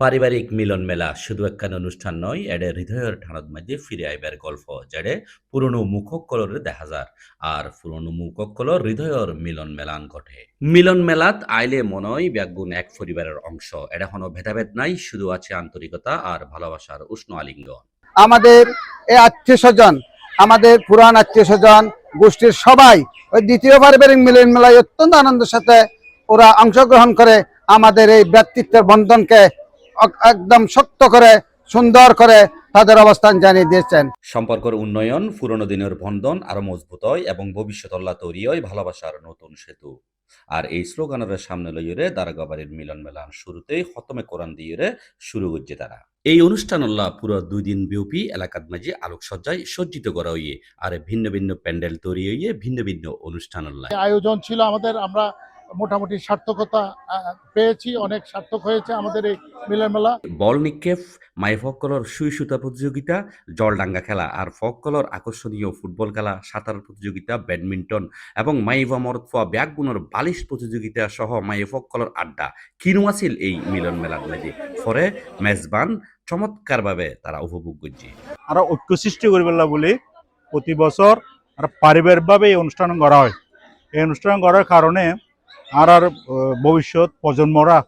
পারিবারিক মিলন মেলা শুধু একখান অনুষ্ঠান নয়, এডে হৃদয়ের ঠাণত মাঝে ফিরে আইবার গল্প যেডে পুরনো মুখকলরে দেখা যার আর পুরনো মুখকলর হৃদয়ের মিলন মেলান ঘটে। মিলন মেলাত আইলে মনই ব্যাগুন এক পরিবারের অংশ। এটা কোনো ভেদাভেদ নাই, শুধু আছে আন্তরিকতা আর ভালোবাসার উষ্ণ আলিঙ্গন। আমাদের এই আত্মীয় স্বজন, আমাদের পুরান আত্মীয় স্বজন গোষ্ঠীর সবাই ওই দ্বিতীয় পারিবারিক মিলন মেলায় অত্যন্ত আনন্দের সাথে ওরা অংশগ্রহণ করে আমাদের এই ব্যক্তিত্বের বন্ধনকে একদম শক্ত করে সুন্দর করে তাদের অবস্থান জানিয়ে দিয়েছেন। সম্পর্কের উন্নয়ন, পুরনো দিনের বন্ধন আরো মজবুত হয় এবং ভবিষ্যৎ অল্লা তৈরি হয় ভালোবাসার নতুন সেতু। আর এই স্লোগানের সামনে লইরে দারোগাবাড়ির মিলন মেলান শুরুতেই খতমে কোরআন দিয়ে শুরু করছে তারা। এই অনুষ্ঠান পুরো 2 দিন ব্যাপী এলাকার মাঝে আলোকসজ্জায় সজ্জিত করা হইয়ে আর ভিন্ন ভিন্ন প্যান্ডেল তৈরি হইয়ে ভিন্ন ভিন্ন অনুষ্ঠান আয়োজন ছিল আমাদের। আমরা মোটামুটি সার্থকতা পেয়েছি, অনেক সার্থক হয়েছে আমাদের এই মিলন মেলা। বল নিক্ষেপ, মাই ফককলর সুই সুতা প্রতিযোগিতা, জলডাঙ্গা খেলা আর ফককলর আকর্ষণীয় ফুটবল খেলা, সাঁতার প্রতিযোগিতা, ব্যাডমিন্টন এবং মাইভা মরতফা ব্যাগগুনোর বালিশ প্রতিযোগিতা সহ মাই ফককলর আড্ডা কিনু আছিল এই মিলন মেলার মাঝে। পরে মেজবান চমৎকারভাবে তারা উপভোগ করছে। আর ঐক্য সৃষ্টি করিবেলা বলে প্রতি বছর আর পারিবারিকভাবে এই অনুষ্ঠান করা হয়। এই অনুষ্ঠান করার কারণে আর ভবিষ্যৎ প্রজন্মরা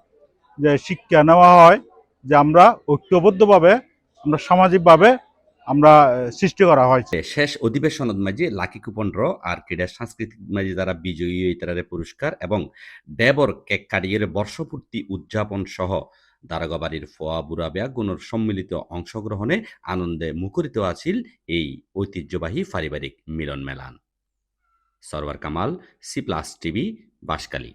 যে শিক্ষা নেওয়া হয় যে আমরা ঐক্যবদ্ধভাবে আমরা সামাজিকভাবে আমরা সৃষ্টি করা হয়েছে। শেষ অধিবেশনের মাঝে লাকি কুপন ড্র আর ক্রীড়া সাংস্কৃতিক মাঝে যারা বিজয়ী ইতারে পুরস্কার এবং দেবর কেক কাটিয়ে বর্ষপূর্তি উদযাপন সহ দারোগাবাড়ির ফোয়া বুড়া ব্যাগুনোর সম্মিলিত অংশগ্রহণে আনন্দে মুখরিত আছিল এই ঐতিহ্যবাহী পারিবারিক মিলন মেলান। Sarwar Kamal, C plus TV, Banshkhali.